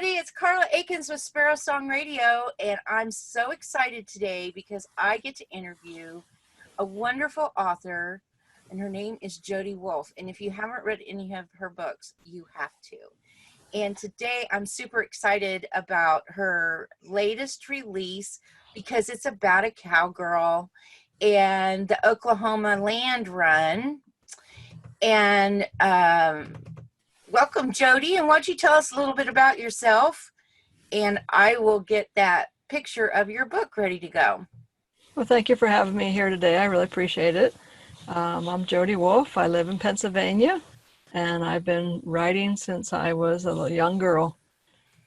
everybody. It's Carla Akins with Sparrow Song Radio, and I'm so excited today because I get to interview a wonderful author, and her name is Jodie Wolfe. And if you haven't read any of her books, you have to. And today I'm super excited about her latest release because it's about a cowgirl and the Oklahoma land run. And welcome, Jodie. And why don't you tell us a little bit about yourself? And I will get that picture of your book ready to go. Well, thank you for having me here today. I really appreciate it. I'm Jodie Wolfe. I live in Pennsylvania, and I've been writing since I was a young girl.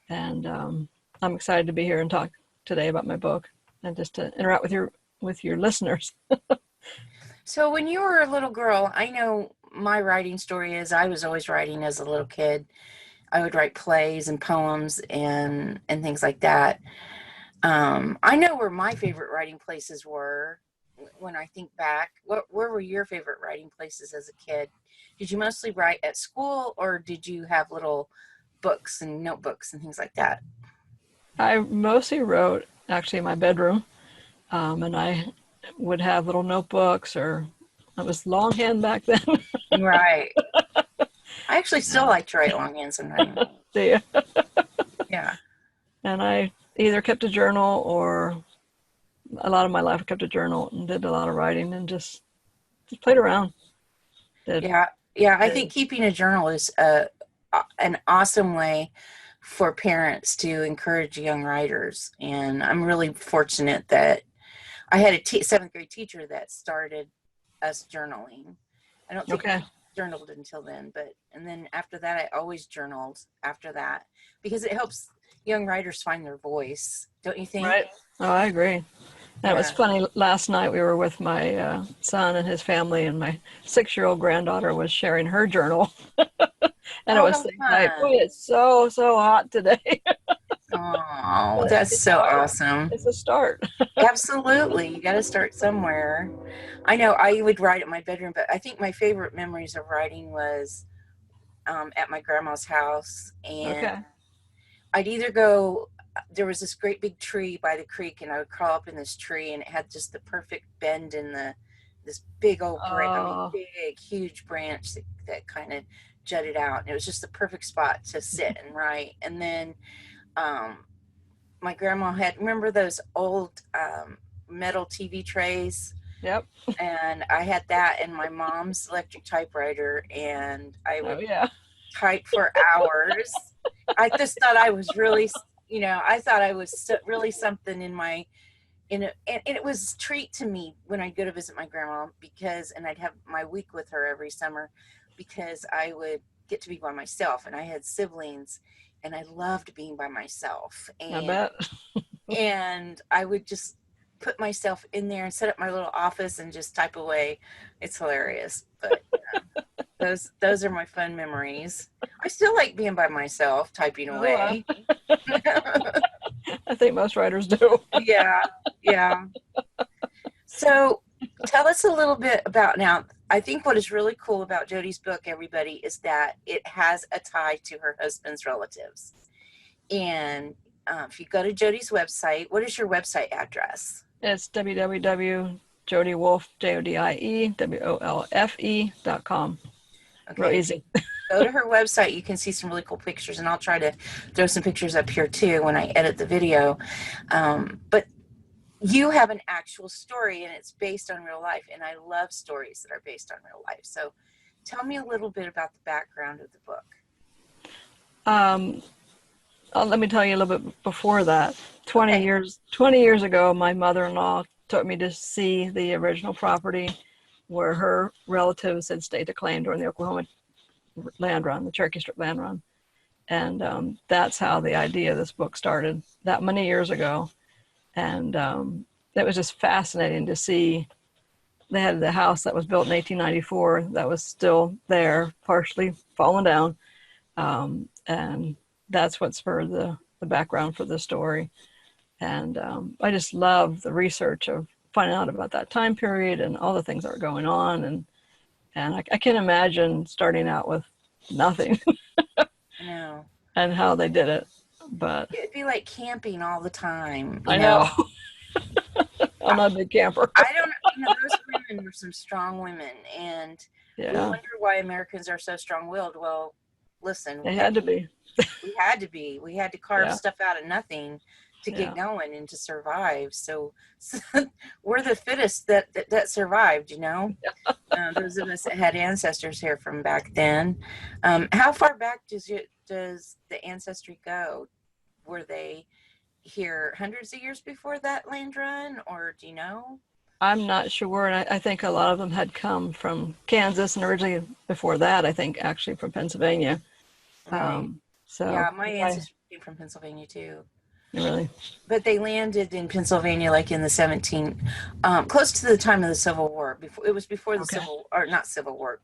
And I'm excited to be here and talk today about my book and just to interact with your listeners. So when you were a little girl, I know my writing story is I was always writing as a little kid. I would write plays and poems and things like that. I know where my favorite writing places were when I think back. Where were your favorite writing places as a kid? Did you mostly write at school, or did you have little books and notebooks and things like that? I mostly wrote actually in my bedroom, and I would have little notebooks, or it was longhand back then. Right. I actually still like to write longhand sometimes. Do you? Yeah. And I either kept a journal, or a lot of my life I kept a journal and did a lot of writing and just played around. Yeah. I think keeping a journal is an awesome way for parents to encourage young writers. And I'm really fortunate that I had a seventh grade teacher that started us journaling. I don't think I journaled until then, and then after that, I always journaled after that because it helps young writers find their voice, don't you think? Right. Oh, I agree. And it was funny. Last night we were with my son and his family, and my 6-year-old granddaughter was sharing her journal. And it was things like, boy, it's so hot today. Oh, that's so awesome. It's a start. Absolutely. You got to start somewhere. I know I would write at my bedroom, but I think my favorite memories of writing was at my grandma's house. And I'd either go, there was this great big tree by the creek, and I would crawl up in this tree, and it had just the perfect bend in this big old branch, big, huge branch that kind of jutted out. And it was just the perfect spot to sit and write. And then my grandma had, remember those old metal TV trays? Yep. And I had that in my mom's electric typewriter, and I would type for hours. I just thought I was really, I thought I was really something and it was a treat to me when I'd go to visit my grandma and I'd have my week with her every summer because I would get to be by myself, and I had siblings, and I loved being by myself. And, I bet. And I would just put myself in there and set up my little office and just type away. It's hilarious. But those are my fun memories. I still like being by myself, typing away. I think most writers do. Yeah. So tell us a little bit about now. I think what is really cool about Jodie's book, everybody, is that it has a tie to her husband's relatives. And if you go to Jodie's website, what is your website address? It's www.jodiewolfe.com. Okay. Real easy. Go to her website. You can see some really cool pictures, and I'll try to throw some pictures up here too when I edit the video. But you have an actual story, and it's based on real life, and I love stories that are based on real life. So tell me a little bit about the background of the book. Let me tell you a little bit before that. 20 years ago, my mother-in-law took me to see the original property where her relatives had stayed to claim during the Oklahoma land run, the Cherokee Strip land run. And that's how the idea of this book started that many years ago. And it was just fascinating to see. They had the house that was built in 1894 that was still there, partially fallen down. And that's what spurred the background for the story. And I just love the research of finding out about that time period and all the things that were going on. And I can't imagine starting out with nothing. No. And how they did it. but it'd be like camping all the time, I know. I'm I, not a big camper. I don't, those women were some strong women, and we Yeah, wonder why Americans are so strong-willed. Well, listen, they had to be. we had to be. We had to carve Yeah, stuff out of nothing to get yeah, going and to survive. So we're the fittest that survived. Those of us that had ancestors here from back then. How far back does the ancestry go? Were they here hundreds of years before that land run, or do you know? I'm not sure, and I think a lot of them had come from Kansas, and originally before that, I think actually from Pennsylvania. Right. So Yeah, my I ancestors came from Pennsylvania too. really But they landed in Pennsylvania like in the 17th, close to the time of the Civil War. Before it was before the okay. Civil, or not Civil War,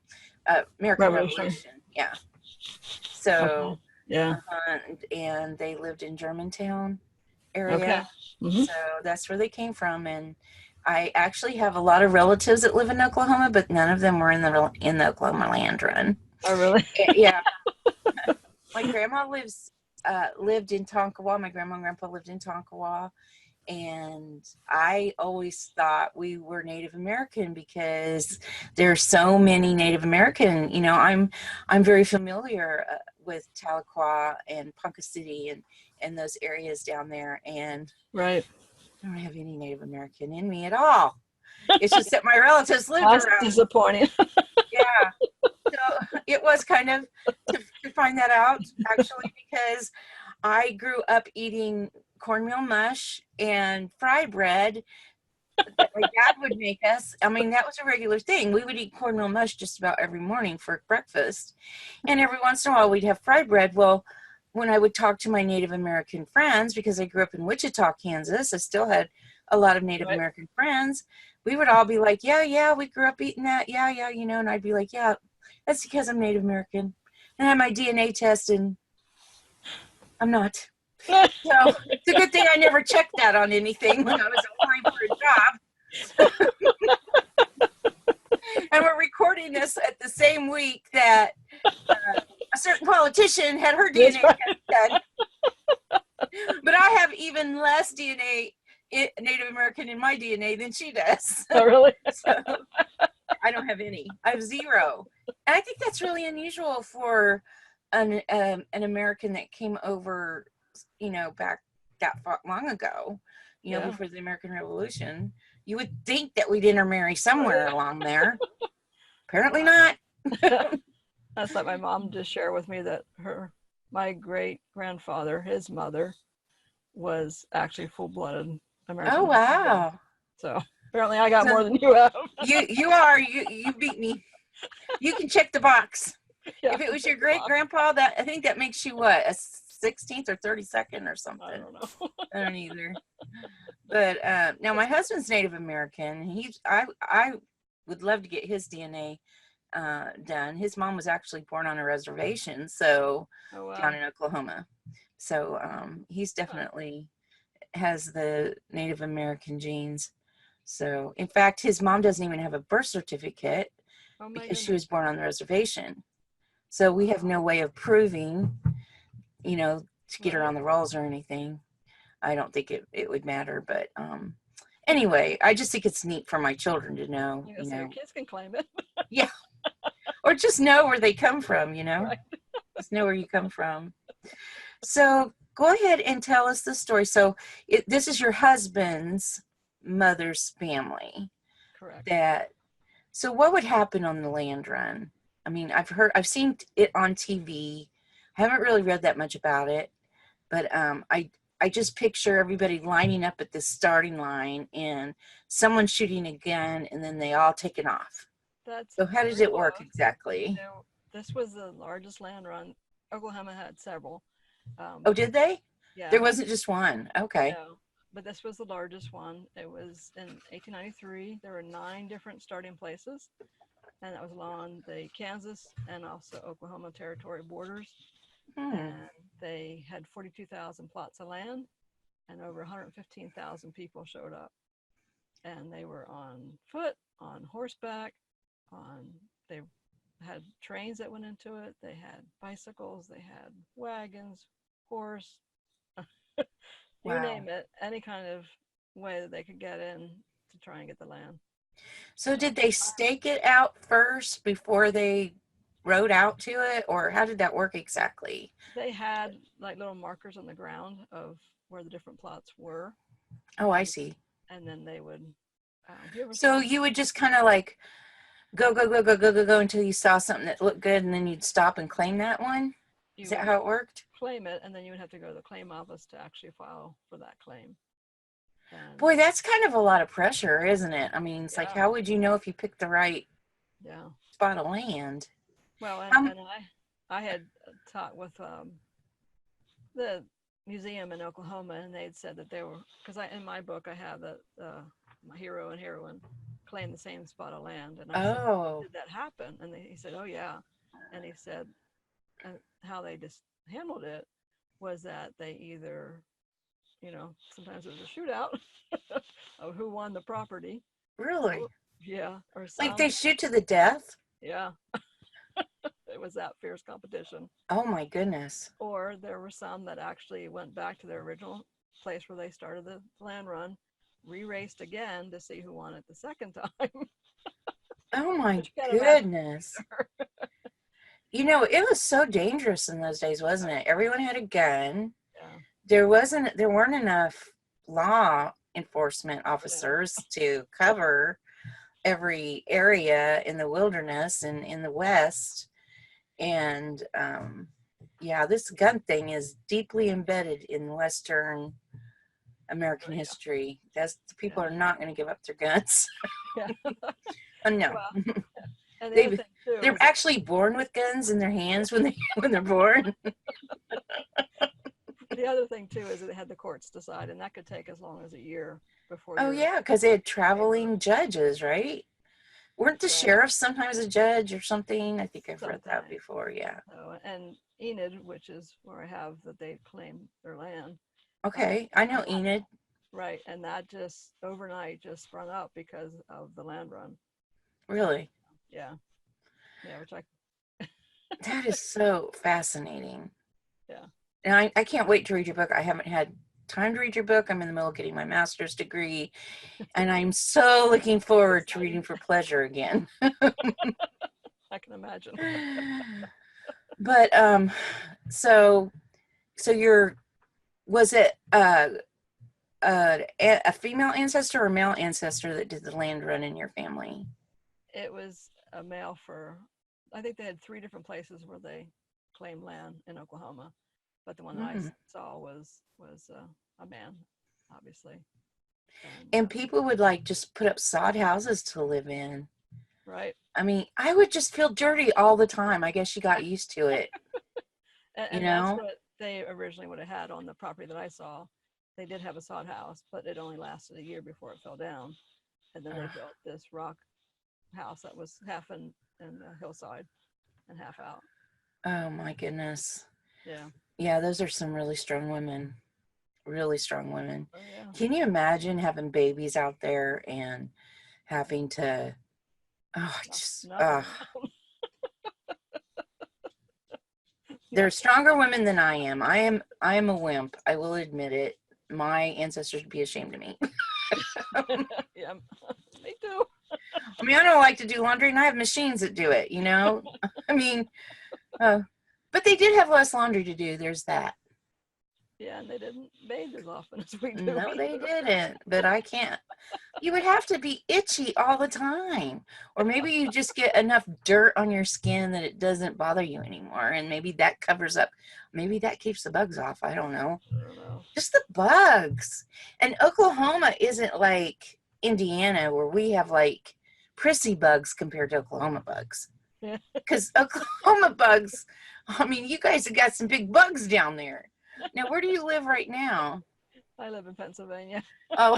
American Revolution. Revolution. Yeah. Okay. So, Yeah. and they lived in Germantown Okay. area. Hmm. So that's where they came from. And I actually have a lot of relatives that live in Oklahoma, but none of them were in the Oklahoma land run. Oh, really? Yeah, my grandma lived in Tonkawa. My grandma and grandpa lived in Tonkawa, and I always thought we were Native American because there's so many Native American. I'm very familiar with Tahlequah and Ponca City and those areas down there, and Right. I don't have any Native American in me at all. It's just that my relatives lived That's around. disappointing. Yeah, so it was kind of to find that out actually, because I grew up eating cornmeal mush and fry bread that my dad would make us. I mean, that was a regular thing. We would eat cornmeal mush just about every morning for breakfast. And every once in a while we'd have fry bread. Well, when I would talk to my Native American friends, because I grew up in Wichita, Kansas, I still had a lot of Native Right. American friends. We would all be like, yeah, yeah, we grew up eating that. Yeah, yeah, and I'd be like, yeah, that's because I'm Native American. And I had my DNA test, and I'm not. So it's a good thing I never checked that on anything when I was applying for a job. And we're recording this at the same week that a certain politician had her That's DNA right. test done. But I have even less DNA, Native American, in my DNA than she does. Oh, really? So I don't have any. I have zero. And I think that's really unusual for an American that came over, back that far, long ago, Yeah. before the American Revolution. You would think that we'd intermarry somewhere along there. Apparently not. That's like my mom just shared with me that my great grandfather, his mother, was actually full-blooded Oh, American. wow. So apparently I got So more than you have. you beat me. You can check the box. Yeah, If it was your check the great box. grandpa, I think that makes you what, a 16th or 32nd or something. I don't know. I don't either. But now my husband's Native American. I would love to get his DNA done. His mom was actually born on a reservation, so Oh, down wow. in Oklahoma. So he's Huh. definitely has the Native American genes. So in fact, his mom doesn't even have a birth certificate Oh, my because she goodness. was born on the reservation. So we have Wow. no way of proving, to get her Right. on the rolls or anything. I don't think it would matter, but anyway, I just think it's neat for my children to know, You know, so your kids can claim it. yeah, or just know where they come from, Right. just know where you come from. So go ahead and tell us the story. So this is your husband's mother's family. Correct. So what would happen on the land run? I mean, I've seen it on TV. I haven't really read that much about it, but I just picture everybody lining up at the starting line and someone shooting a gun and then they all taking off. That's So how does very it work close. exactly? Now, this was the largest land run. Oklahoma had several. Oh, did they? There Yeah, wasn't just one. Okay. no, but this was the largest one. It was in 1893. There were 9 different starting places, and that was along the Kansas and also Oklahoma territory borders. Hmm. And they had 42,000 plots of land, and over 115,000 people showed up. And they were on foot, on horseback, they had trains that went into it. They had bicycles, they had wagons, horse, You Wow. name it, any kind of way that they could get in to try and get the land. So So did they stake it out first before they rode out to it, or how did that work exactly? they had like little markers on the ground of where the different plots were, Oh, I and see. and then they would. You ever So saw? you would just kind of like go, go, go, go, go, go, go until you saw something that looked good, and then you'd stop and claim that one? Is You that would how it worked? claim it, and then you would have to go to the claim office to actually file for that claim. And Boy, that's kind of a lot of pressure, isn't it? I mean, it's like, yeah, how would you know if you picked the right yeah. spot of land? Well, Um, and I had talked with the museum in Oklahoma, and they'd said that they were, because I in my book I have that my hero and heroine claim the same spot of land, and I said, oh, did that happen? And he said, oh yeah, and he said how they just handled it was that they either, sometimes it was a shootout of who won the property. really? Yeah, or Like some, they shoot to the death? yeah, it was that fierce competition. Oh my goodness. Or there were some that actually went back to their original place where they started the land run, re-raced again to see who won it the second time. Oh my But you can't imagine goodness. either. You know, it was so dangerous in those days, wasn't it? Everyone had a gun. Yeah, There weren't enough law enforcement yeah, officers to cover every area in the wilderness and in the West. And yeah, this gun thing is deeply embedded in Western American oh, history. That's people yeah, are not going to give up their guns. yeah. No, Well, and the other they thing too they're is that actually born with guns in their hands when they when they're born. the other thing too is that they had the courts decide, and that could take as long as a year before Oh you're yeah, because they had actually in paper. traveling judges, right? Weren't the Right. sheriffs sometimes a judge or something? I think I've read that Sometimes. before. Yeah. So, and Enid, which is where I have that they claim their land, uh, Okay, I know that Enid. right, and that just overnight just sprung up because of the land run. Really, Yeah, yeah, which I that is so fascinating. yeah. And I can't wait to read your book. I haven't had time to read your book. I'm in the middle of getting my master's degree, and I'm so looking It's forward to exciting. reading for pleasure again. I can imagine. But so you're was it a female ancestor or male ancestor that did the land run in your family? It was a male for, I think they had three different places where they claimed land in Oklahoma, but the one that I Mm. saw was a man, obviously, and And people would like just put up sod houses to live in. right, I mean, I would just feel dirty all the time. I guess you got used to it, you and that's know? what they originally would have had on the property that I saw. They did have a sod house, but it only lasted a year before it fell down, and then they Ugh. built this rock house that was half in the hillside and half out. Oh my goodness. Yeah. Yeah, those are some really strong women. Really strong women. Oh yeah. Can you imagine having babies out there and having to, oh, just, Nothing. they're Nothing. stronger women than I am. I am a wimp. I will admit it. My ancestors would be ashamed of me. Yeah. Me too. I mean, I don't like to do laundry, and I have machines that do it, you know? I mean, uh, but they did have less laundry to do. There's that. Yeah, and they didn't bathe as often as we do No, they either. didn't, but I can't. You would have to be itchy all the time. Or maybe you just get enough dirt on your skin that it doesn't bother you anymore. And maybe that covers up, maybe that keeps the bugs off. I don't know. I don't know. Just the bugs. And Oklahoma isn't like Indiana where we have like prissy bugs compared to Oklahoma bugs. Yeah. Because Oklahoma bugs, I mean, you guys have got some big bugs down there. Now, where do you live right now? I live in Pennsylvania. Oh,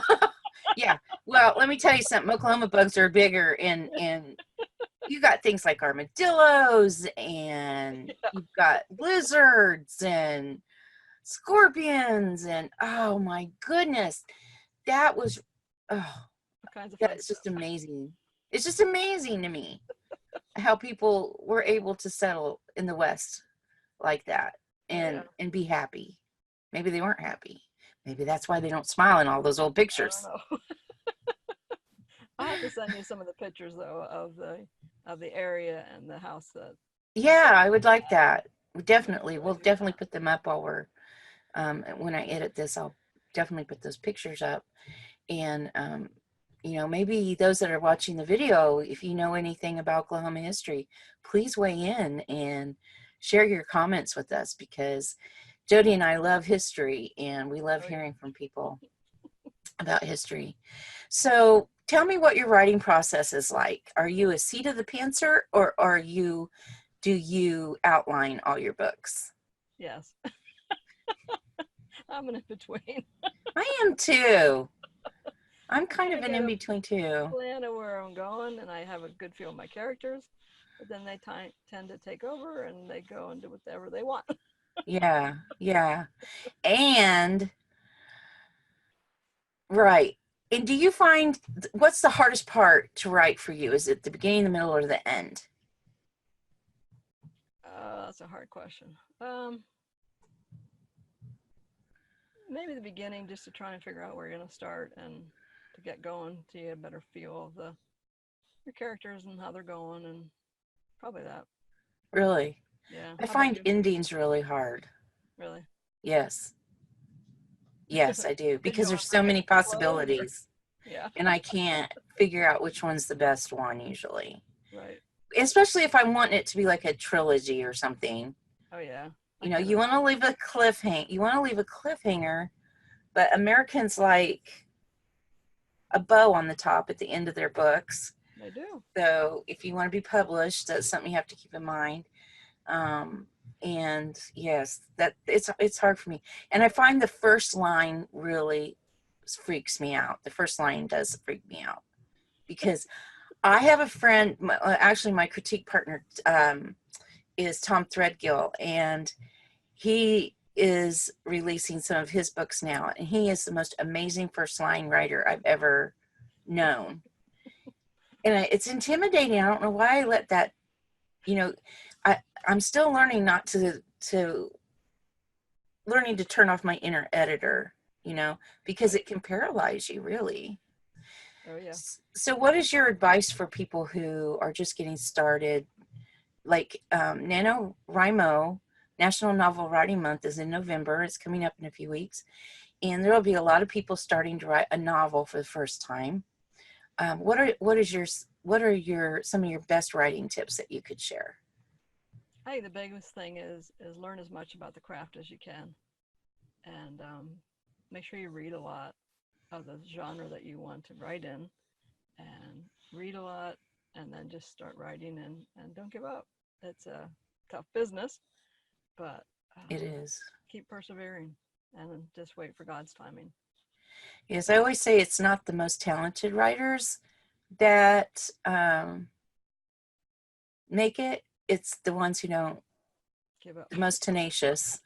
yeah. Well, let me tell you something. Oklahoma bugs are bigger, and you got things like armadillos, and Yeah. you've got lizards and scorpions, and oh my goodness, that was oh, All kinds of fun that's just stuff. amazing. It's just amazing to me how people were able to settle in the West like that Oh yeah. and be happy. Maybe they weren't happy. Maybe that's why they don't smile in all those old I don't pictures. know. I'll have to send you some of the pictures though of the area and the house that Yeah, I would like that. Definitely. We'll definitely put them up while we're, when I edit this, I'll definitely put those pictures up. And, maybe those that are watching the video, if you know anything about Oklahoma history, please weigh in and share your comments with us, because Jodie and I love history and we love hearing from people about history. So tell me what your writing process is like. Are you a seat of the pantser, or do you outline all your books? Yes. I'm an in-between. I am too. I'm I kind kind of of an get in a between too. plan of where I'm going, and I have a good feel of my characters, but then they tend to take over and they go and do whatever they want. Yeah, yeah. And right. And do you find, what's the hardest part to write for you? Is it the beginning, the middle, or the end? That's a hard question. Maybe the beginning, just to try and figure out where you're going to start and to get going, to get a better feel of your characters and how they're going, and probably that. Really? Yeah. I How about find you? endings really hard. Really? Yes. Yes, I do. Because you Because don't there's have so many predictable close, or possibilities yeah. and I can't figure out which one's the best one usually. Right. Especially if I want it to be like a trilogy or something. Oh yeah. I You know, get you it. want to leave a cliffhanger. You want to leave a cliffhanger, but Americans like a bow on the top at the end of their books. They do. So if you want to be published, that's something you have to keep in mind. Um, and yes, that it's hard for me. And I find the first line really freaks me out. The first line does freak me out, because I have a friend. Actually, my critique partner is Tom Threadgill, and he is releasing some of his books now, and he is the most amazing first line writer I've ever known. And it's intimidating. I don't know why I let that, you know, I'm still learning not to learning to turn off my inner editor, because Right. it can paralyze you really. Oh yeah. So what is your advice for people who are just getting started? Like NaNoWriMo, National Novel Writing Month, is in November. It's coming up in a few weeks. And there will be a lot of people starting to write a novel for the first time. What are your some of your best writing tips that you could share? I think the biggest thing is learn as much about the craft as you can, and make sure you read a lot of the genre that you want to write in, and read a lot, and then just start writing, and don't give up. It's a tough business, but It is. keep persevering and just wait for God's timing. Yes, I always say it's not the most talented writers that make it. It's the ones who don't, Give up. the most tenacious,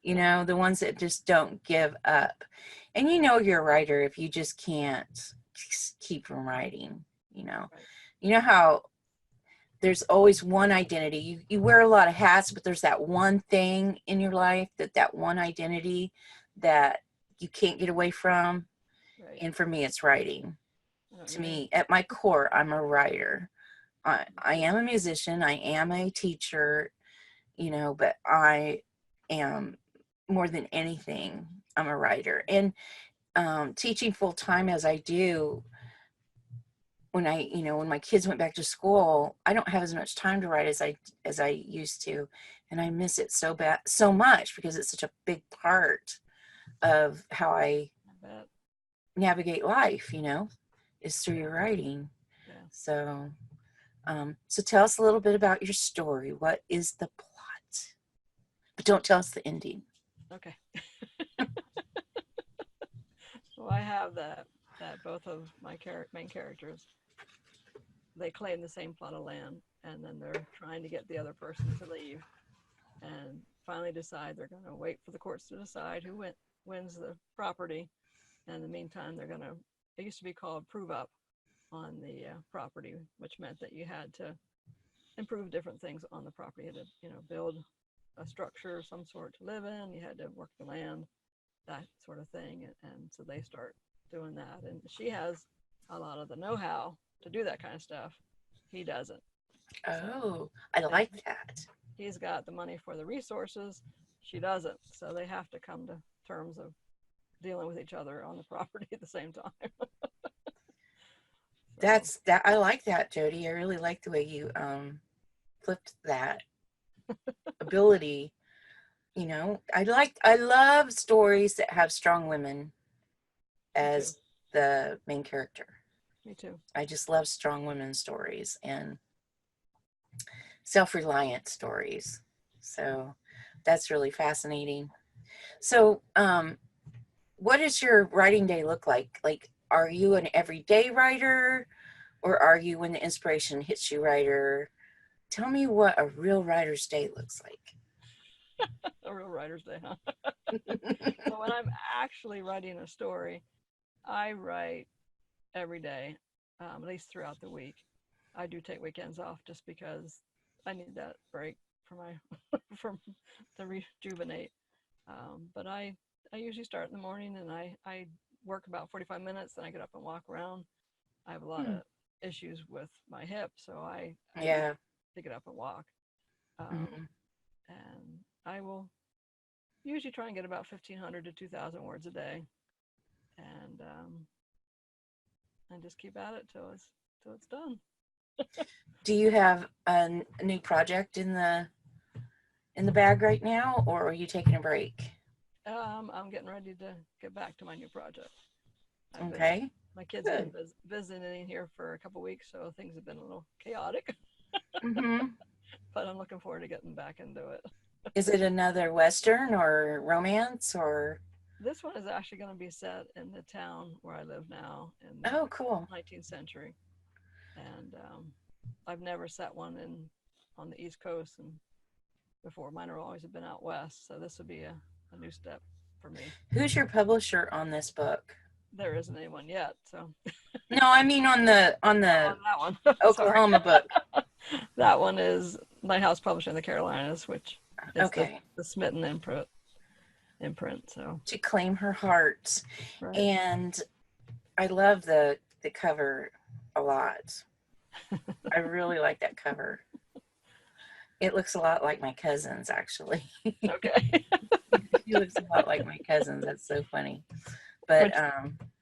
the ones that just don't give up. And you're a writer if you just can't keep from writing, you know. Right. You know how there's always one identity. You wear a lot of hats, but there's that one thing in your life, that one identity that you can't get away from. Right. And for me, it's writing. I know what To you mean. me, at my core, I'm a writer. I am a musician. I am a teacher, but I am, more than anything, I'm a writer. And teaching full time as I do, when my kids went back to school, I don't have as much time to write as I used to, and I miss it so much, because it's such a big part of how I Bet. navigate life, is through your writing. Yeah. So tell us a little bit about your story. What is the plot? But don't tell us the ending. Okay. Well, I have that both of my main characters, they claim the same plot of land, and then they're trying to get the other person to leave, and finally decide they're going to wait for the courts to decide who wins the property. And in the meantime, they're going to, it used to be called prove up on the property, which meant that you had to improve different things on the property, to build a structure of some sort to live in. You had to work the land, that sort of thing. And so they start doing that. And she has a lot of the know-how to do that kind of stuff. He doesn't. Oh, I like that. He's got the money for the resources. She doesn't. So they have to come to terms of dealing with each other on the property at the same time. That's that. I like that, Jodie. I really like the way you flipped that ability. You know, I love stories that have strong women as the main character. Me too. I just love strong women stories and self-reliant stories. So that's really fascinating. So, what does your writing day look like? Like, are you an everyday writer, or are you when the inspiration hits you writer? Tell me what a real writer's day looks like. A real writer's day, huh? So when I'm actually writing a story, I write every day, at least throughout the week. I do take weekends off just because I need that break for my from to rejuvenate. But I usually start in the morning and I work about 45 minutes, then I get up and walk around. I have a lot of issues with my hip, so I Yeah. to get up and walk. Mhm. And I will usually try and get about 1,500 to 2,000 words a day, and just keep at it till it's done. Do you have a new project in the bag right now, or are you taking a break? I'm getting ready to get back to my new project. Okay. My kids have Good. been visiting here for a couple weeks, so things have been a little chaotic. Mhm. But I'm looking forward to getting back into it. Is it another Western or romance or? This one is actually going to be set in the town where I live now in the Oh, cool. 19th century, and I've never set one on the East Coast, and before mine are always have been out west, so this would be a new step for me. Who's your publisher on this book? There isn't anyone yet, so. No, I mean on the On that one. Oklahoma book. That one is Lighthouse Publishing in the Carolinas, which is Okay. the Smitten imprint. So To Claim Her Heart. right. And I love the cover a lot. I really like that cover. It looks a lot like my cousin's, actually. Okay. She looks a lot like my cousin's. That's so funny. But Which,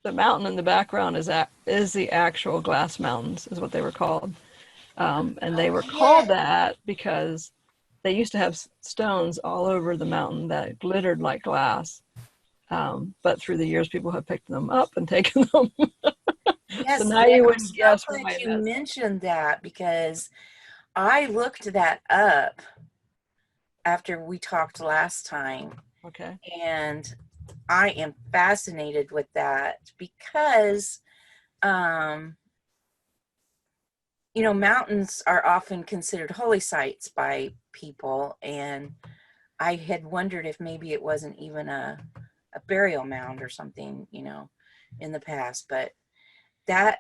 the mountain in the background is the actual Glass Mountains, is what they were called, and they were called that because they used to have stones all over the mountain that glittered like glass. But through the years, people have picked them up and taken them. yes, So now you I'm wouldn't so guess glad why you it is. mentioned that, because I looked that up after we talked last time. Okay. And I am fascinated with that because, mountains are often considered holy sites by people. And I had wondered if maybe it wasn't even a burial mound or something, in the past. But that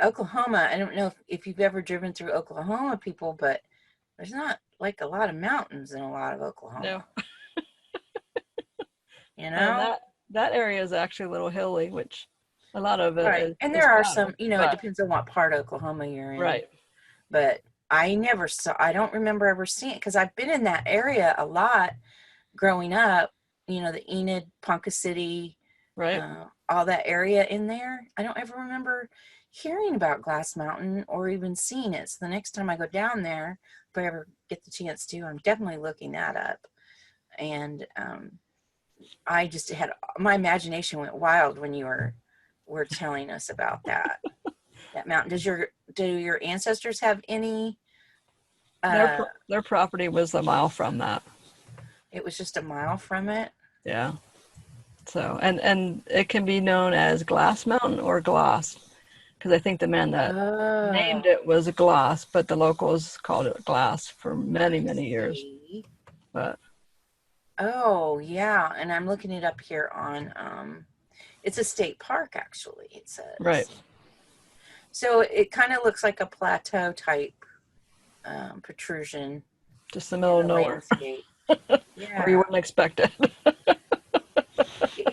Oklahoma, I don't know if you've ever driven through Oklahoma, people, but there's not like a lot of mountains in a lot of Oklahoma. No. And that area is actually a little hilly, which a lot of it right. is. And there are flatter, some, it depends on what part of Oklahoma you're in. Right. But I don't remember ever seeing it, because I've been in that area a lot growing up, the Enid, Ponca City, right. All that area in there. I don't ever remember hearing about Glass Mountain or even seeing it. So the next time I go down there, if I ever get the chance to, I'm definitely looking that up. And I just my imagination went wild when you were telling us about that mountain. Do your ancestors have any? Their property was a mile from that. It was just a mile from it. Yeah. So and it can be known as Glass Mountain or Gloss, because I think the man that named it was a Gloss, but the locals called it Glass for many years. But oh yeah, and I'm looking it up here on it's a state park, actually, it says. Right. So it kind of looks like a plateau type protrusion, just the middle of nowhere. landscape. or you Yeah. wouldn't expect it.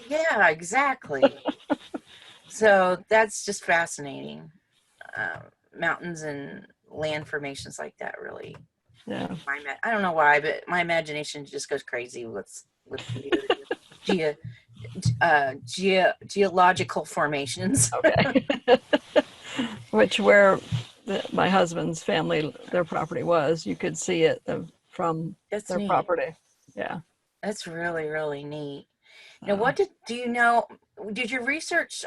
Yeah, exactly. So that's just fascinating. Mountains and land formations like that really. Yeah. I don't know why, but my imagination just goes crazy with the geological formations. Okay. Where my husband's family, their property was, you could see it from That's their neat. property. Yeah. That's really really neat. Now, Uh, do you know? Did your research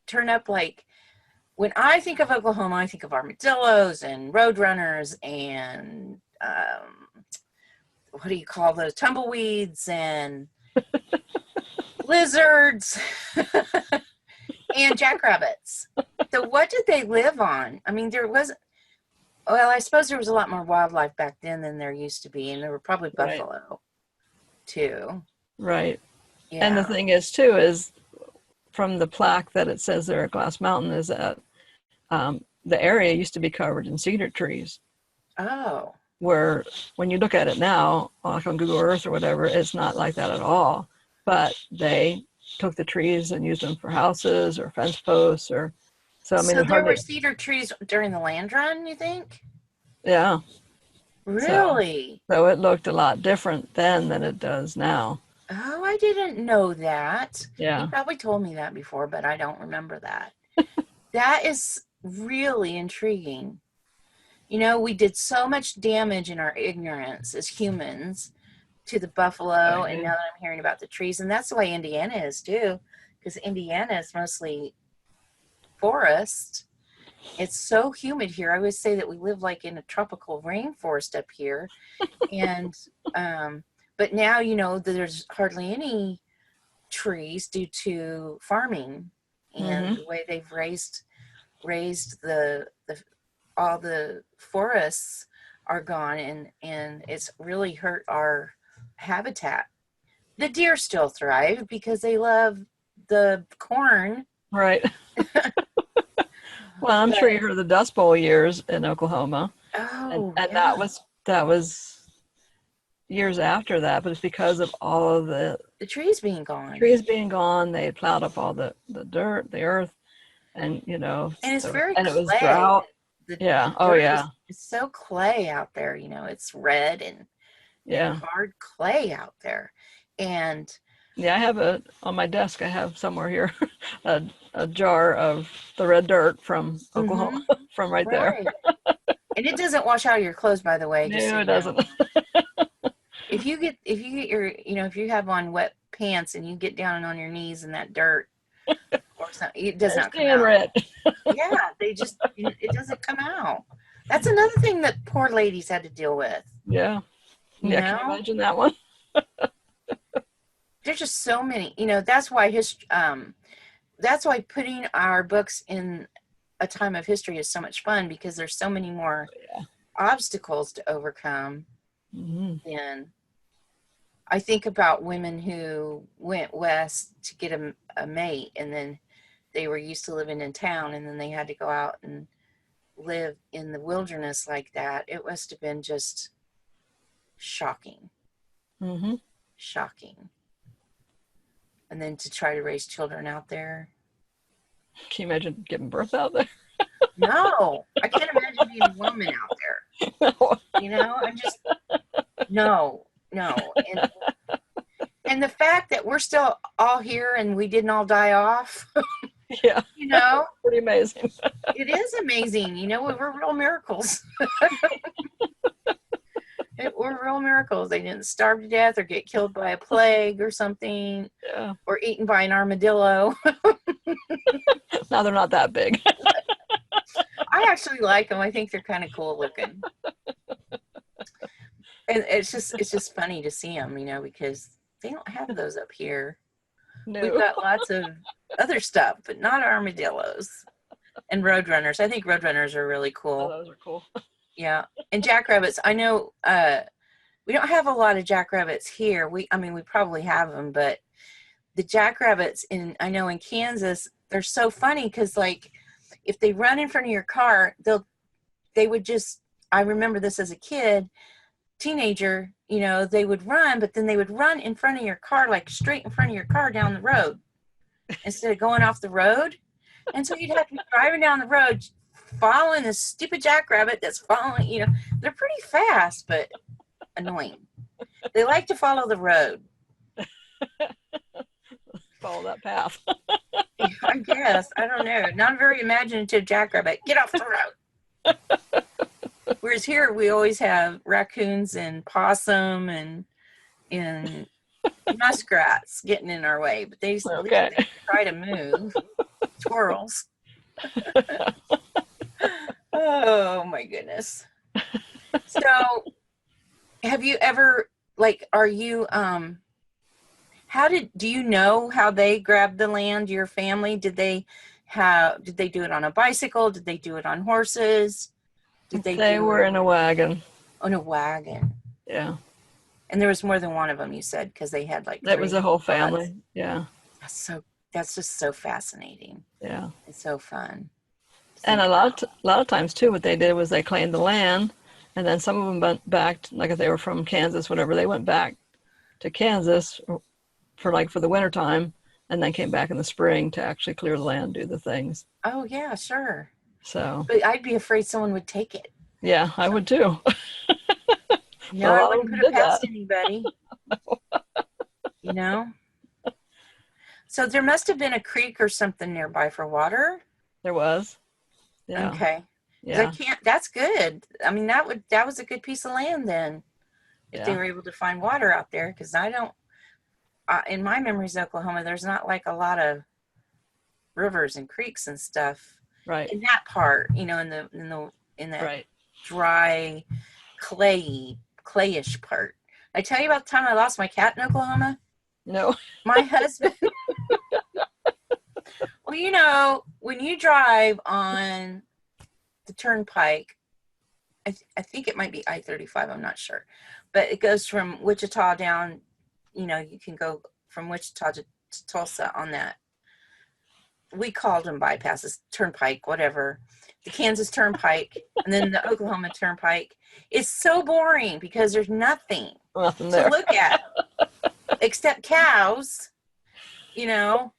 turn up like when I think of Oklahoma? I think of armadillos and roadrunners and what do you call those tumbleweeds and lizards and jackrabbits. So what did they live on? I mean, there was, well, I suppose there was a lot more wildlife back then than there used to be, and there were probably right. buffalo too. Right. And the Yeah. thing is, too, is from the plaque that it says there at Glass Mountain is that the area used to be covered in cedar trees. Oh. Where when you look at it now, like on Google Earth or whatever, it's not like that at all. But they took the trees and used them for houses or fence posts or so. I mean, So there's there were hardly, cedar trees during the land run, you think? yeah. So Really? so it looked a lot different then than it does now. Oh, I didn't know that. You Yeah. probably told me that before, but I don't remember that. That is really intriguing. You know, we did so much damage in our ignorance as humans to the Oh, buffalo, and yeah. now that I'm hearing about the trees, and that's the way Indiana is too, because Indiana is mostly forest. It's so humid here. I always say that we live like in a tropical rainforest up here, and but now you know there's hardly any trees due to farming and Mm-hmm. the way they've raised the all the forests are gone, and it's really hurt our habitat. The deer still thrive because they love the corn, Right. Well, I'm sure but you heard of the Dust Bowl years in Oklahoma, oh and yeah, that was years after that, but it's because of all of the the trees being gone. trees being gone. They had plowed up all the dirt, the earth, and And it's so very and it was clay. drought. The Yeah. Oh dirt yeah. is it's so clay out there, you know, it's red and Yeah. hard clay out there. And Yeah. I have on my desk. I have somewhere here a a jar of the red dirt from Oklahoma, mm-hmm, from right there. right. And it doesn't wash out of your clothes, by the way, just so No, it you know. doesn't. If you get your, you know, if you have on wet pants and you get down on your knees in that dirt or something, it does They're not come staying out. red. Yeah, it doesn't come out. That's another thing that poor ladies had to deal with, Yeah. you Yeah. Can you know? imagine that one? There's just so many, you know, that's why putting our books in a time of history is so much fun because there's so many more Yeah. obstacles to overcome Hmm. than I think about women who went west to get a mate, and then they were used to living in town, and then they had to go out and live in the wilderness like that. It must have been just shocking, Hmm. shocking. And then to try to raise children out there. Can you imagine giving birth out there? No, I can't imagine being a woman out there. You know, I'm just, no, no. And the fact that we're still all here and we didn't all die off, Yeah. you know, Pretty amazing. it is amazing. You know, we're real miracles. We're real miracles. They didn't starve to death or get killed by a plague or something Yeah. or eaten by an armadillo. Now they're not that big. I actually like them. I think they're kind of cool looking. And it's just funny to see them, you know, because they don't have those up here. We've No. got lots of other stuff, but not armadillos and roadrunners. I think roadrunners are really Oh, cool. those are cool. Yeah. And jackrabbits. I know we don't have a lot of jackrabbits here. I mean we probably have them, but the jackrabbits I know in Kansas, they're so funny because like if they run in front of your car, they would just, I remember this as a kid, teenager, you know, they would run, but then they would run in front of your car, like straight in front of your car down the road instead of going off the road. And so you'd have to be driving down the road following this stupid jackrabbit that's following, you know, they're pretty fast, but annoying. They like to follow the road. Follow that path. I guess. I don't know. Not a very imaginative jackrabbit. Get off the road. Whereas here we always have raccoons and possum and muskrats getting in our way, but they try to move. Squirrels. Oh my goodness. So have you ever, like, are you do you know how they grabbed the land, your family? Did they do it on a bicycle? Did they do it on horses? They were in a wagon. On a wagon. Yeah. And there was more than one of them, you said, because they had like that was a whole family. Pods. Yeah. That's just so fascinating. Yeah. It's so fun. And a lot of times too, what they did was they claimed the land, and then some of them went back, like if they were from Kansas, whatever, they went back to Kansas for the winter time, and then came back in the spring to actually clear the land, do the things. Oh yeah, sure. So. But I'd be afraid someone would take it. Yeah, I would too. No, I wouldn't put it past anybody. You know? So there must have been a creek or something nearby for water. There was. Yeah. Okay. Yeah. That's good. I mean, that was a good piece of land then. If they were able to find water out there, because in my memories of Oklahoma, there's not like a lot of rivers and creeks and stuff. Right. In that part, you know, in that right. dry, clayish part. I tell you about the time I lost my cat in Oklahoma? No. My husband. Well, you know, when you drive on the turnpike, I think it might be I-35, I'm not sure. But it goes from Wichita down, you know, you can go from Wichita to Tulsa on that. We called them bypasses, turnpike, whatever. The Kansas turnpike and then the Oklahoma turnpike. It's so boring because there's nothing to look at except cows, you know,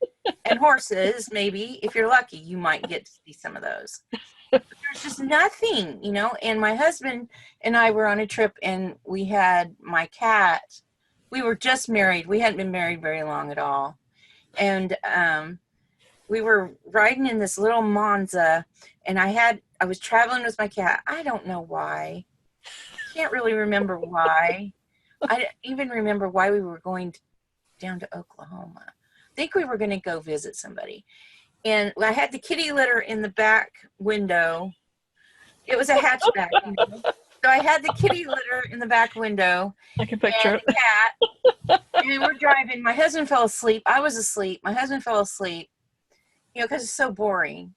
and horses. Maybe if you're lucky, you might get to see some of those. But there's just nothing, you know. And my husband and I were on a trip, and we had my cat. We were just married. We hadn't been married very long at all. And we were riding in this little Monza, and I was traveling with my cat. I don't know why. Can't really remember why. I don't even remember why we were going down to Oklahoma. I think we were going to go visit somebody. And I had the kitty litter in the back window. It was a hatchback. You know? So I had the kitty litter in the back window. I can picture it. Cat. And we were driving. My husband fell asleep. I was asleep. My husband fell asleep. You know, because it's so boring.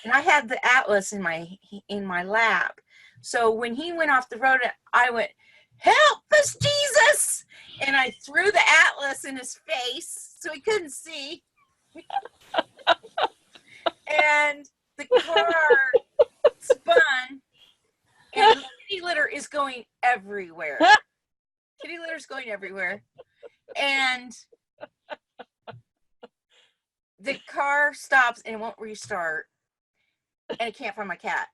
And I had the atlas in my lap. So when he went off the road, I went, "Help us, Jesus!" And I threw the atlas in his face so he couldn't see. And the car spun, and the kitty litter is going everywhere. Kitty litter is going everywhere. And the car stops and it won't restart. And I can't find my cat.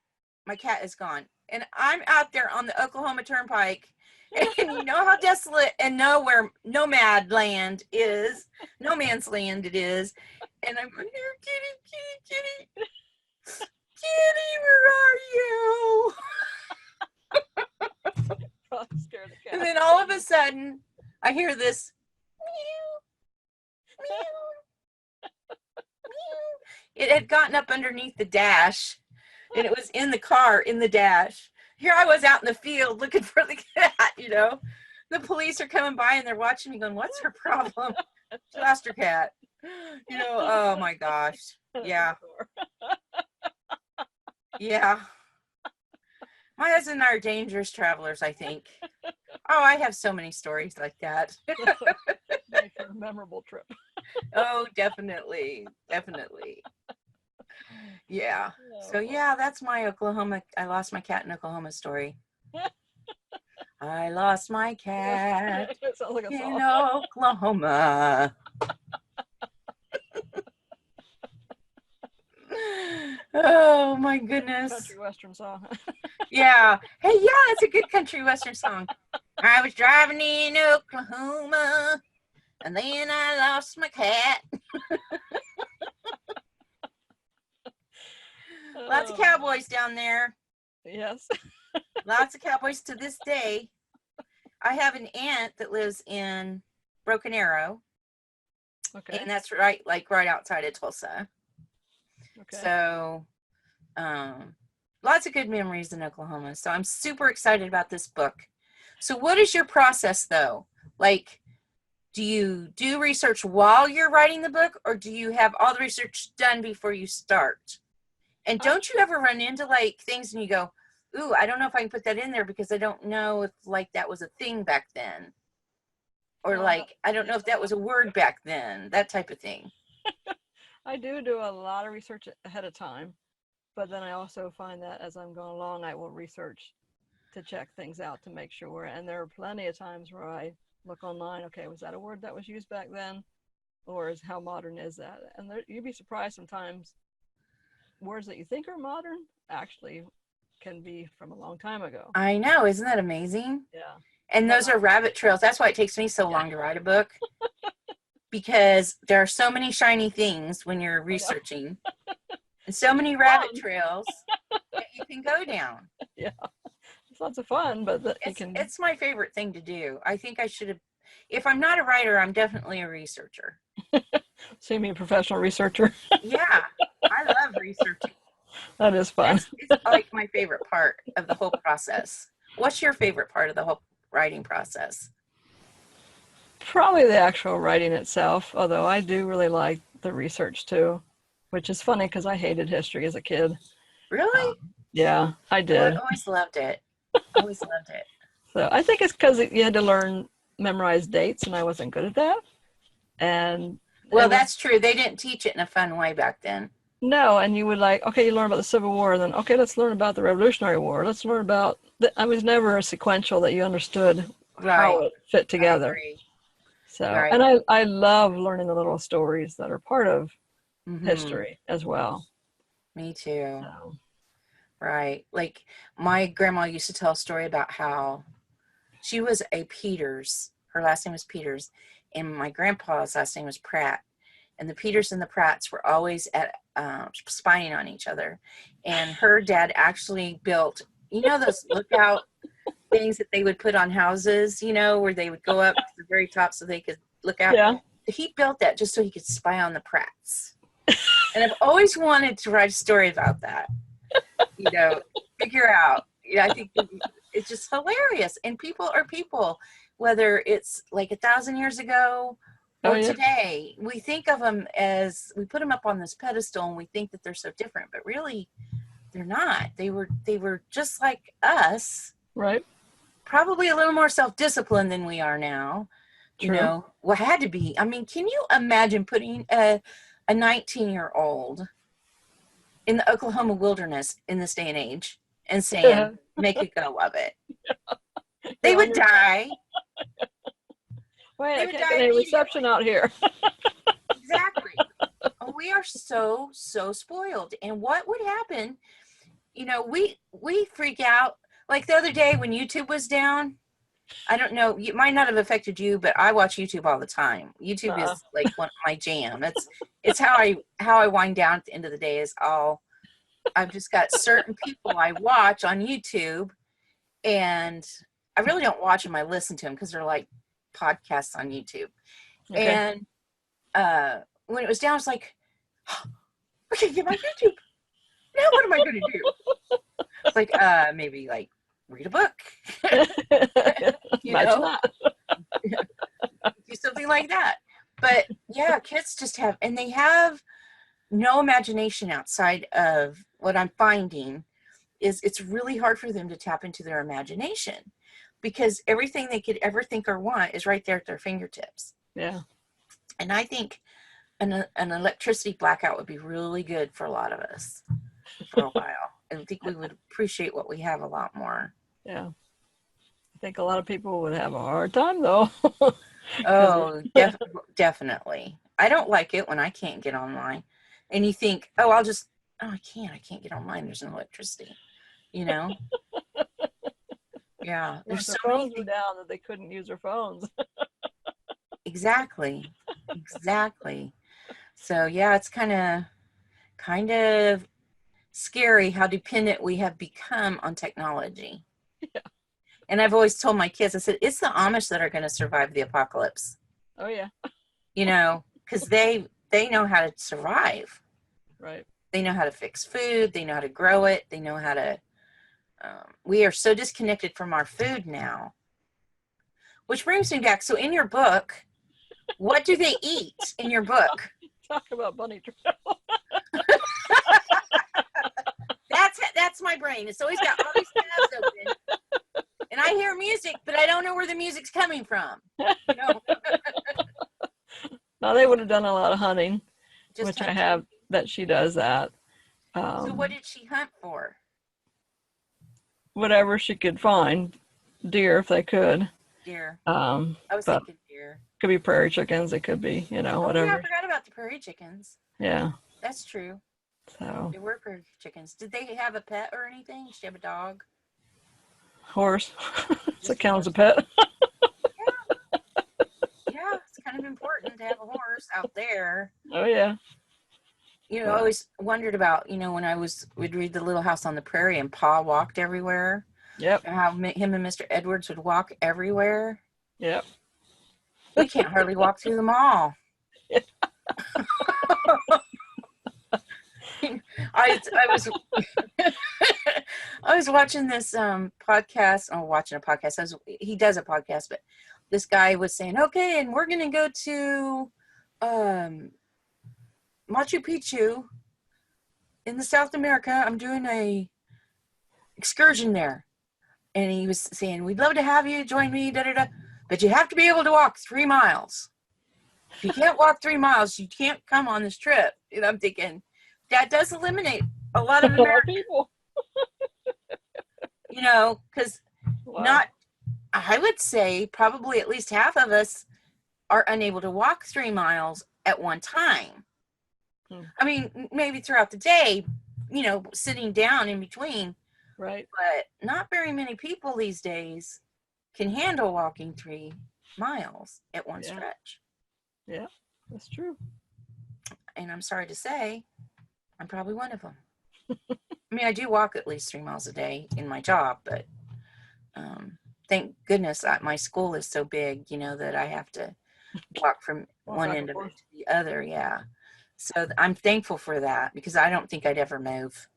My cat is gone. And I'm out there on the Oklahoma Turnpike. And you know how desolate and where nomad land is. No man's land it is. And I'm going, kitty. Kitty, where are you? Probably scared the cat. And then all of a sudden, I hear this meow, meow, meow. It had gotten up underneath the dash, and it was in the car, in the dash. Here I was out in the field looking for the cat, you know. The police are coming by, and they're watching me going, "What's her problem?" She lost her cat. You know, oh my gosh. Yeah. Yeah. My husband and I are dangerous travelers, I think. Oh, I have so many stories like that. Make it a memorable trip. Oh, definitely. Yeah. So yeah, that's my Oklahoma. I lost my cat in Oklahoma story. I lost my cat It sounds like a in song. Oklahoma. Oh my goodness. Country western song. Yeah. Hey, yeah, it's a good country western song. I was driving in Oklahoma and then I lost my cat. Lots of cowboys down there. Yes. Lots of cowboys to this day. I have an aunt that lives in Broken Arrow. Okay. And that's right outside of Tulsa. Okay. So, lots of good memories in Oklahoma. So I'm super excited about this book. So what is your process though? Like, do you do research while you're writing the book, or do you have all the research done before you start? And don't you ever run into like things and you go, ooh, I don't know if I can put that in there because I don't know if like that was a thing back then. Or like, I don't know if that was a word back then, that type of thing. I do a lot of research ahead of time, but then I also find that as I'm going along, I will research to check things out to make sure. And there are plenty of times where I look online, okay, was that a word that was used back then? Or is how modern is that? And you'd be surprised sometimes words that you think are modern actually can be from a long time ago. I know, isn't that amazing? Yeah. And those are rabbit trails. That's why it takes me so long to write a book. Because there are so many shiny things when you're researching. And so many rabbit trails that you can go down. Yeah. It's lots of fun, but it's my favorite thing to do. I think I should have, if I'm not a writer, I'm definitely a researcher. See me, a professional researcher. Yeah, I love researching. That is fun. It's like my favorite part of the whole process. What's your favorite part of the whole writing process? Probably the actual writing itself, although I do really like the research too, which is funny because I hated history as a kid. Really? Yeah, I did. Oh, I always loved it. Always loved it. So I think it's because you had to learn, memorize dates, and I wasn't good at that. And well, that's true. They didn't teach it in a fun way back then. No, and you would like, okay, you learn about the Civil War, then okay, let's learn about the Revolutionary War. Let's learn about. I was never a sequential that you understood how it fit together. I agree. So, and I love learning the little stories that are part of history as well. Me too. So. Right. Like my grandma used to tell a story about how she was a Peters. Her last name was Peters. And my grandpa's last name was Pratt. And the Peters and the Pratts were always at spying on each other. And her dad actually built, you know, those lookout things that they would put on houses, you know, where they would go up to the very top so they could look out. Yeah. He built that just so he could spy on the Pratts. And I've always wanted to write a story about that. You know, figure out. Yeah, I think it's just hilarious. And people are people, whether it's like 1,000 years ago or today. We think of them as, we put them up on this pedestal and we think that they're so different, but really they're not. They were just like us. Right. Probably a little more self-disciplined than we are now. True. You know, well, had to be. I mean, can you imagine putting a 19-year-old in the Oklahoma wilderness in this day and age and saying, make a go of it? They would die. Wait, I can't get any reception out here. Exactly. Oh, we are so spoiled. And what would happen, you know, we freak out. Like the other day when YouTube was down, I don't know, it might not have affected you, but I watch YouTube all the time. YouTube is like one of my jam. It's how I wind down at the end of the day is I've just got certain people I watch on YouTube, and I really don't watch them. I listen to them because they're like podcasts on YouTube. Okay. And when it was down, I was like, oh, I can't get my YouTube. Now what am I going to do? It's like, maybe like read a book. You know? Do something like that. But yeah, kids just have, and they have no imagination outside of what I'm finding is it's really hard for them to tap into their imagination because everything they could ever think or want is right there at their fingertips. Yeah. And I think an electricity blackout would be really good for a lot of us for a while. I think we would appreciate what we have a lot more. Yeah. think a lot of people would have a hard time though. Oh, definitely. I don't like it when I can't get online. And you think, oh, I can't get online. There's no electricity, you know? Yeah, If there's their so many phones were things. down that they couldn't use their phones. Exactly. Exactly. So yeah, it's kind of scary how dependent we have become on technology. Yeah. And I've always told my kids, I said, it's the Amish that are going to survive the apocalypse, Oh yeah. because they know how to survive. Right. They know how to fix food. They know how to grow it. They know how to. We are so disconnected from our food now, which brings me back. So, in your book, what do they eat in your book? Talk about bunny trail. That's my brain. It's always got all these tabs open, and I hear music, but I don't know where the music's coming from. Now they would have done a lot of hunting, Just which I hunting. have that she does that. So, what did she hunt for? Whatever she could find, deer if they could. Deer. Um, I was but thinking deer. could be prairie chickens. It could be, Oh yeah, I whatever. forgot about the prairie chickens. Yeah. That's true. So They were prairie chickens. Did they have a pet or anything? Did she have a dog? horse. Does it Just a count as a horse. pet? Yeah, it's kind of important to have a horse out there. Oh yeah. I always wondered about, when would read The Little House on the Prairie and Pa walked everywhere. Yep. And how him and Mr. Edwards would walk everywhere. Yep. We can't hardly walk through the mall. I was I was watching this podcast. Oh, watching a podcast. He does a podcast, but this guy was saying, okay, and we're gonna go to Machu Picchu in the South America. I'm doing a excursion there. And he was saying, we'd love to have you join me, but you have to be able to walk 3 miles. If you can't walk 3 miles, you can't come on this trip. And I'm thinking, that does eliminate a lot of American people. Because Wow. I would say probably at least half of us are unable to walk 3 miles at one time. I mean, maybe throughout the day, sitting down in between. Right. But not very many people these days can handle walking 3 miles at one stretch. Yeah, that's true. And I'm sorry to say, I'm probably one of them. I mean, I do walk at least 3 miles a day in my job, but thank goodness my school is so big, that I have to walk from one end of it to the other. Yeah. So I'm thankful for that, because I don't think I'd ever move.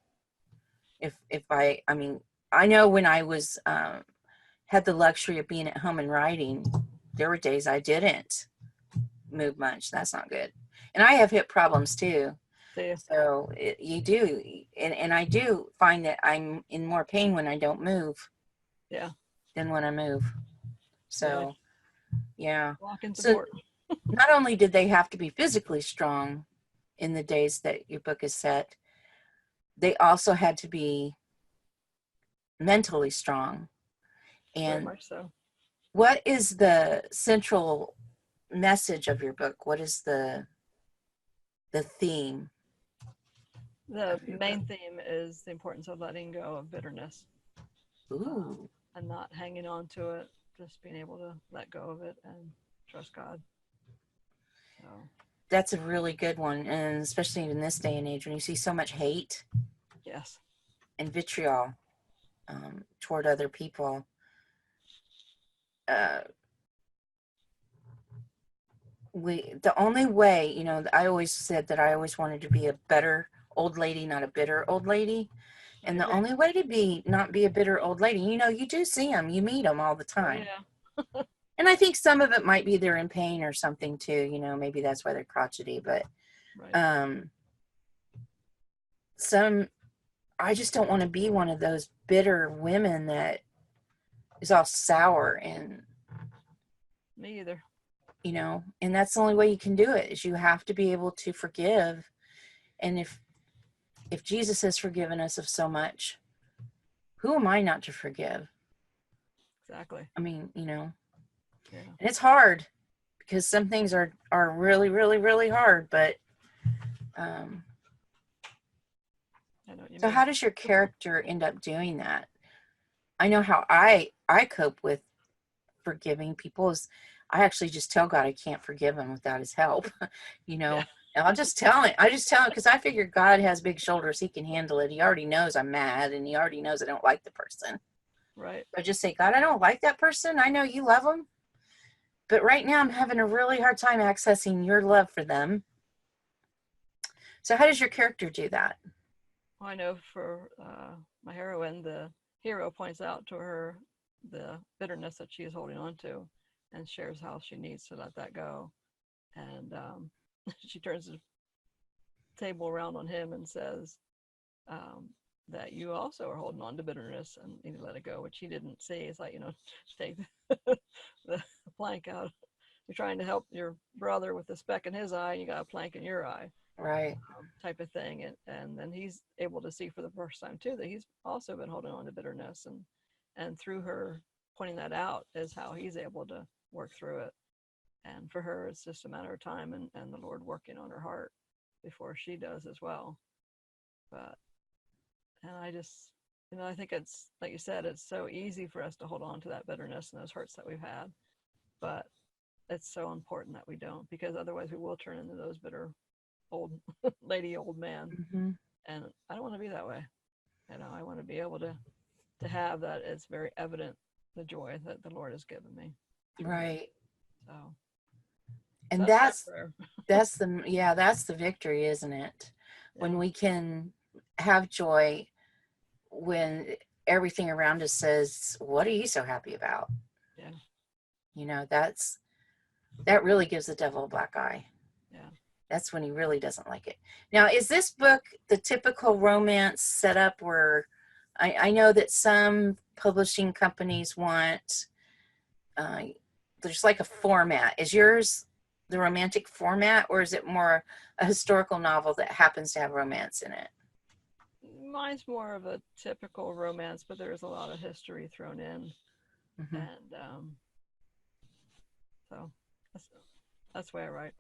I know when I was had the luxury of being at home and writing, there were days I didn't move much. That's not good. And I have hip problems too. So you do, and I do find that I'm in more pain when I don't move. Yeah. Than when I move. So, yeah. Walking's so important. Not only did they have to be physically strong in the days that your book is set, they also had to be mentally strong. And very much so. What is the central message of your book? What is the theme? The main theme is the importance of letting go of bitterness. Ooh. And not hanging on to it, just being able to let go of it and trust God. So that's a really good one, and especially in this day and age when you see so much hate. Yes. And vitriol toward other people. The only way, I always said that I always wanted to be a better old lady, not a bitter old lady. And the only way to not be a bitter old lady, you do see them, you meet them all the time. Oh, yeah. And I think some of it might be they're in pain or something too, maybe that's why they're crotchety, but I just don't want to be one of those bitter women that is all sour. And me either. And that's the only way you can do it, is you have to be able to forgive. And if Jesus has forgiven us of so much, who am I not to forgive? Exactly. I mean, Yeah. and it's hard because some things are really, really, really hard. But I know what you so, mean. how does your character end up doing that? I know how I cope with forgiving people is I actually just tell God I can't forgive him without his help. Yeah. And I'll just tell him. I just tell him because I figure God has big shoulders. He can handle it. He already knows I'm mad, and he already knows I don't like the person. Right. I just say, God, I don't like that person. I know you love them, but right now I'm having a really hard time accessing your love for them. So how does your character do that? Well, I know for my heroine, the hero points out to her the bitterness that she is holding on to and shares how she needs to let that go. And she turns the table around on him and says um, that you also are holding on to bitterness and you need to let it go, which he didn't see. It's like, take the plank out. You're trying to help your brother with the speck in his eye, and you got a plank in your eye. Right. Type of thing, and then he's able to see for the first time too that he's also been holding on to bitterness, and through her pointing that out is how he's able to work through it. And for her, it's just a matter of time and the Lord working on her heart before she does as well. But and I just I think it's like you said, it's so easy for us to hold on to that bitterness and those hurts that we've had, but it's so important that we don't, because otherwise we will turn into those bitter old lady, old man. Mm-hmm. And I don't want to be that way. I want to be able to have that. It's very evident the joy that the Lord has given me. Right. So, And that's my that's prayer. that's the victory, isn't it? Yeah. When we can have joy when everything around us says, "What are you so happy about?" Yeah. That really gives the devil a black eye. Yeah. That's when he really doesn't like it. Now, is this book the typical romance setup where I know that some publishing companies want there's like a format. Is yours the romantic format, or is it more a historical novel that happens to have romance in it? Mine's more of a typical romance, but there's a lot of history thrown in, Mm-hmm. and so that's the way I write.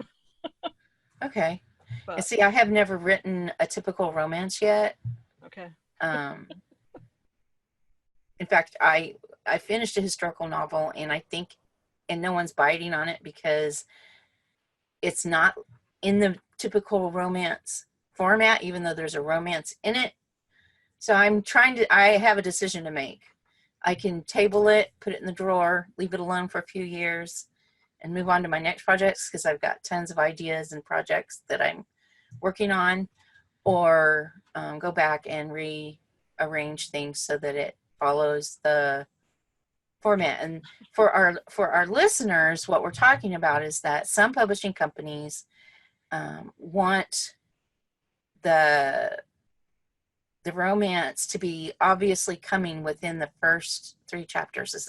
Okay. And But see, I have never written a typical romance yet. okay. Um, in fact, I finished a historical novel, and I think, and no one's biting on it because it's not in the typical romance format, even though there's a romance in it. So I have a decision to make. I can table it, put it in the drawer, leave it alone for a few years, and move on to my next projects because I've got tons of ideas and projects that I'm working on, or go back and rearrange things so that it follows the format. And for our listeners, what we're talking about is that some publishing companies want the romance to be obviously coming within the first 3 chapters. Does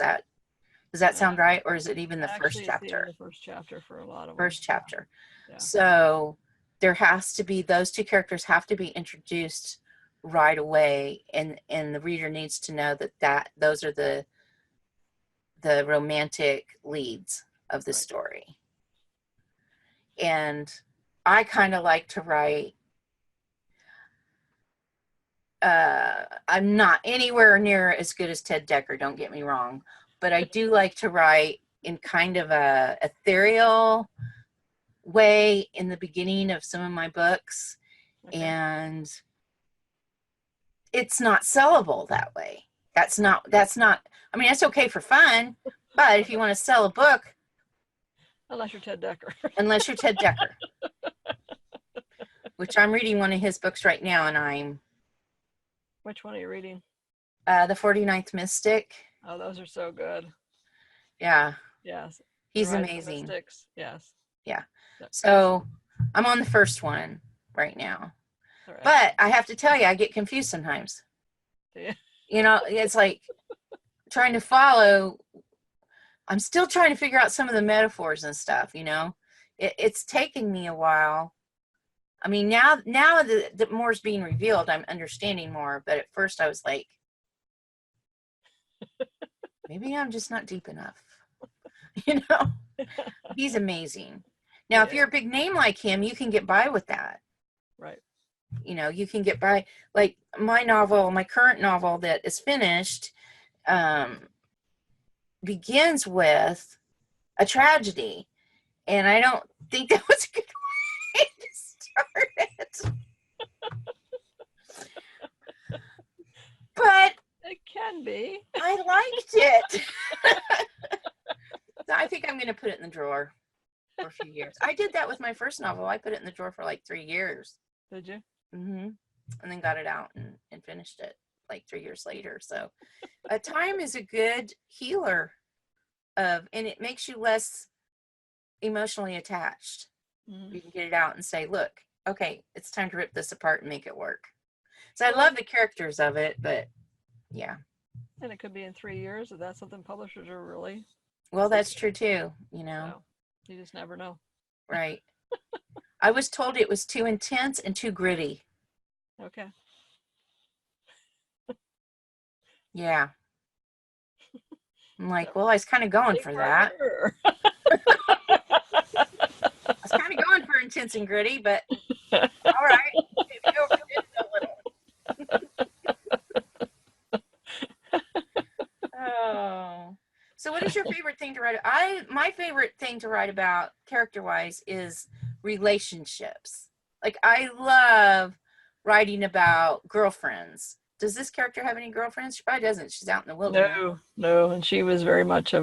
that sound right, or is it even the first Actually, it's even chapter? the first chapter for a lot of them. First chapter. Yeah. So there has to be, those two characters have to be introduced right away, and the reader needs to know that those are the romantic leads of the story. And I kind of like to write, I'm not anywhere near as good as Ted Dekker, don't get me wrong, but I do like to write in kind of a ethereal way in the beginning of some of my books. Okay. And it's not sellable that way. That's not, I mean, that's okay for fun, but if you want to sell a book, unless you're Ted Dekker. Unless you're Ted Dekker, which I'm reading one of his books right now, and Which one are you reading? The 49th Mystic. Oh, those are so good. Yeah. Yes. He's amazing. Mystics. Yes. Yeah. So I'm on the first one right now. Right. But I have to tell you, I get confused sometimes. Yeah. It's like trying to follow. I'm still trying to figure out some of the metaphors and stuff, It's taken me a while. I mean, now that more is being revealed, I'm understanding more. But at first I was like, maybe I'm just not deep enough. You know, he's amazing. Now, if you're a big name like him, you can get by with that. Right. You know, you can get by. Like my novel, my current novel that is finished, begins with a tragedy. And I don't think that was a good way to start it. But it can be. I liked it. So I think I'm going to put it in the drawer for a few years. I did that with my first novel. I put it in the drawer for like 3 years. Did you? Mm-hmm. And then got it out and finished it like 3 years later. So time is a good healer and it makes you less emotionally attached. Mm-hmm. You can get it out and say, look, okay, it's time to rip this apart and make it work. So I love the characters of it, but yeah. And it could be in 3 years if that's something publishers are really. Well, that's true too, you know. So you just never know. Right. I was told it was too intense and too gritty. Okay. Yeah. I'm like, well, I was kind of going for that. I was kind of going for intense and gritty, but all right. Maybe overdid it a little. Oh. So what is your favorite thing to write? My favorite thing to write about character-wise is relationships. Like I love writing about girlfriends. Does this character have any girlfriends? She probably doesn't. She's out in the wilderness. No. And she was very much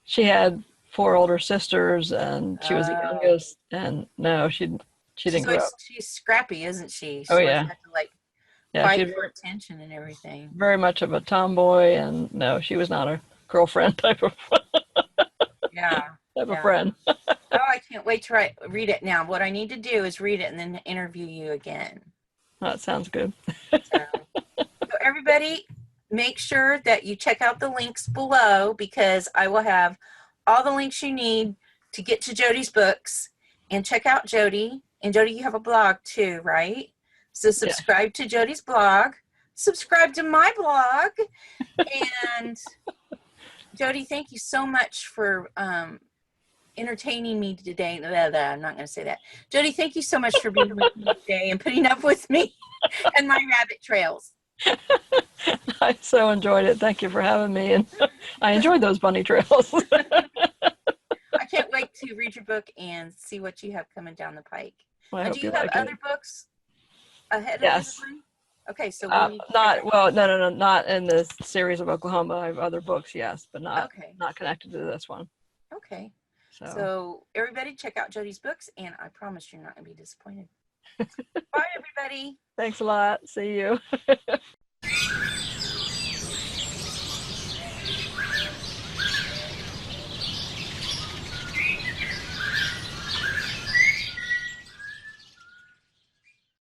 she had 4 older sisters and she was the youngest. And no, she didn't grow up. She's scrappy, isn't she? Oh, yeah. She has to like fight for attention and everything. Very much of a tomboy, and no, she was not a girlfriend type of friend. Oh, I can't wait to read it now. What I need to do is read it and then interview you again. That sounds good. So everybody, make sure that you check out the links below because I will have all the links you need to get to Jodie's books and check out Jodie. And Jodie, you have a blog too, right? So subscribe to Jodie's blog, subscribe to my blog, and Jodie, thank you so much for entertaining me today. I'm not going to say that. Jodie, thank you so much for being with me today and putting up with me and my rabbit trails. I so enjoyed it. Thank you for having me, and I enjoyed those bunny trails. I can't wait to read your book and see what you have coming down the pike. Well, and do you have other books ahead of this one? Okay, so we need not in this series of Oklahoma. I have other books, yes, but not connected to this one. Okay. So everybody check out Jodie's books, and I promise you're not going to be disappointed. Bye, everybody. Thanks a lot. See you.